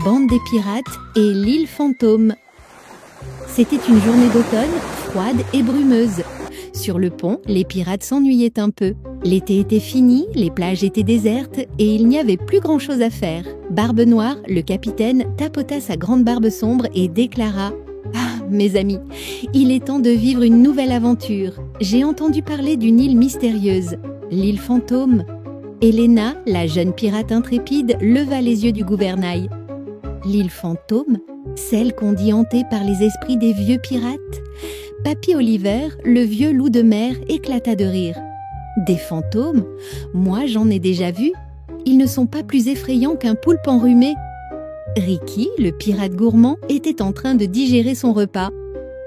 bande des pirates et l'île fantôme. C'était une journée d'automne, froide et brumeuse. Sur le pont, les pirates s'ennuyaient un peu. L'été était fini, les plages étaient désertes et il n'y avait plus grand-chose à faire. Barbe Noire, le capitaine, tapota sa grande barbe sombre et déclara: « Ah, mes amis, il est temps de vivre une nouvelle aventure. J'ai entendu parler d'une île mystérieuse, l'île fantôme. » Elena, la jeune pirate intrépide, leva les yeux du gouvernail. L'île fantôme, celle qu'on dit hantée par les esprits des vieux pirates? Papy Oliver, le vieux loup de mer, éclata de rire. Des fantômes? Moi, j'en ai déjà vu. Ils ne sont pas plus effrayants qu'un poulpe enrhumé. Ricky, le pirate gourmand, était en train de digérer son repas.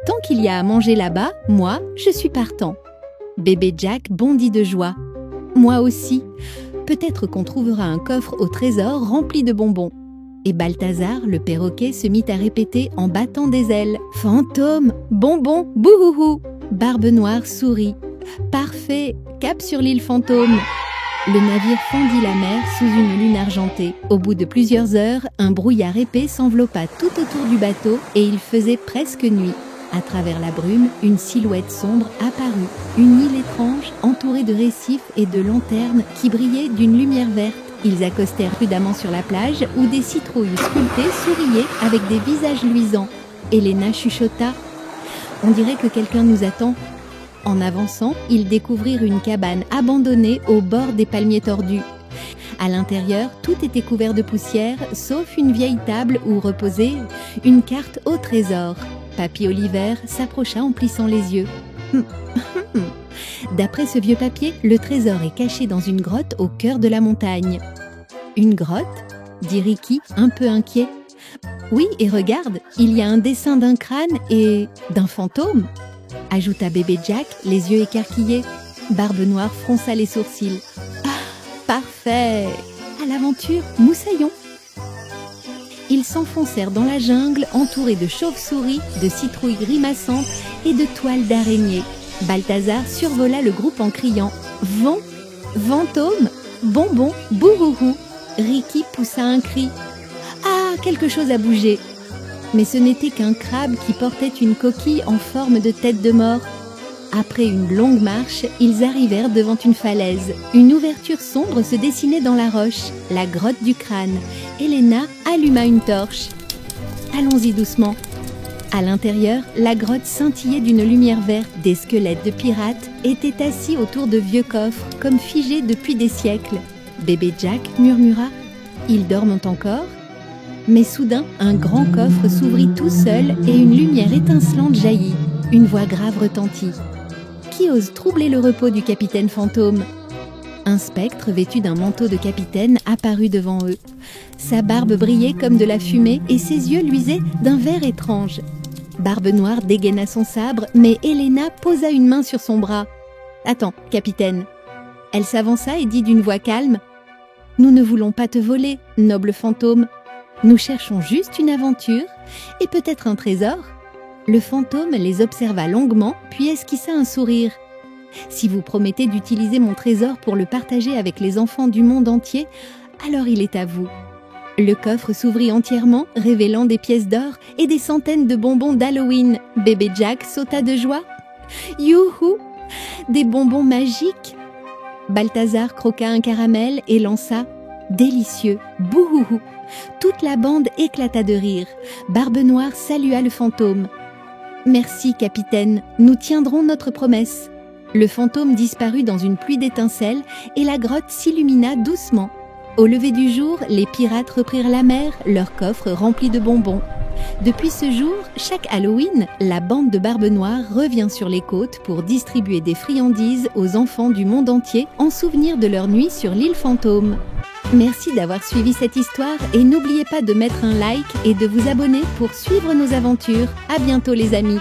Tant qu'il y a à manger là-bas, moi, je suis partant. Bébé Jack bondit de joie. Moi aussi. Peut-être qu'on trouvera un coffre au trésor rempli de bonbons. Et Balthazar, le perroquet, se mit à répéter en battant des ailes: « Fantôme, bonbons, bouhouhou !» Barbe Noire sourit. « Parfait, cap sur l'île fantôme !» Le navire fendit la mer sous une lune argentée. Au bout de plusieurs heures, un brouillard épais s'enveloppa tout autour du bateau et il faisait presque nuit. À travers la brume, une silhouette sombre apparut. Une île étrange, entourée de récifs et de lanternes qui brillaient d'une lumière verte. Ils accostèrent prudemment sur la plage où des citrouilles sculptées souriaient avec des visages luisants. Elena chuchota: « On dirait que quelqu'un nous attend. » En avançant, ils découvrirent une cabane abandonnée au bord des palmiers tordus. À l'intérieur, tout était couvert de poussière, sauf une vieille table où reposait une carte au trésor. Papy Oliver s'approcha en plissant les yeux. D'après ce vieux papier, le trésor est caché dans une grotte au cœur de la montagne. « Une grotte ?» dit Ricky, un peu inquiet. « Oui, et regarde, il y a un dessin d'un crâne et d'un fantôme !» ajouta bébé Jack, les yeux écarquillés. Barbe Noire fronça les sourcils. « Ah, parfait! À l'aventure, moussaillons !» Ils s'enfoncèrent dans la jungle, entourés de chauves-souris, de citrouilles grimaçantes et de toiles d'araignées. Balthazar survola le groupe en criant « Vent, fantôme, bonbon, bouhouhou !» Ricky poussa un cri. « Ah, quelque chose a bougé !» Mais ce n'était qu'un crabe qui portait une coquille en forme de tête de mort. Après une longue marche, ils arrivèrent devant une falaise. Une ouverture sombre se dessinait dans la roche, la grotte du crâne. Elena alluma une torche. « Allons-y doucement !» À l'intérieur, la grotte scintillait d'une lumière verte. Des squelettes de pirates étaient assis autour de vieux coffres, comme figés depuis des siècles. Bébé Jack murmura: « Ils dorment encore ?» Mais soudain, un grand coffre s'ouvrit tout seul et une lumière étincelante jaillit. Une voix grave retentit. « Qui ose troubler le repos du capitaine fantôme ?» Un spectre vêtu d'un manteau de capitaine apparut devant eux. Sa barbe brillait comme de la fumée et ses yeux luisaient d'un vert étrange. Barbe Noire dégaina son sabre, mais Elena posa une main sur son bras. « Attends, capitaine !» Elle s'avança et dit d'une voix calme: « Nous ne voulons pas te voler, noble fantôme. Nous cherchons juste une aventure et peut-être un trésor. » Le fantôme les observa longuement, puis esquissa un sourire. « Si vous promettez d'utiliser mon trésor pour le partager avec les enfants du monde entier, alors il est à vous. » Le coffre s'ouvrit entièrement, révélant des pièces d'or et des centaines de bonbons d'Halloween. Bébé Jack sauta de joie. « Youhou! Des bonbons magiques !» Balthazar croqua un caramel et lança « Délicieux! Bouhouhou !» Toute la bande éclata de rire. Barbe Noire salua le fantôme. « Merci, capitaine, nous tiendrons notre promesse. » Le fantôme disparut dans une pluie d'étincelles et la grotte s'illumina doucement. Au lever du jour, les pirates reprirent la mer, leur coffre rempli de bonbons. Depuis ce jour, chaque Halloween, la bande de Barbe Noire revient sur les côtes pour distribuer des friandises aux enfants du monde entier en souvenir de leur nuit sur l'île fantôme. Merci d'avoir suivi cette histoire et n'oubliez pas de mettre un like et de vous abonner pour suivre nos aventures. À bientôt les amis!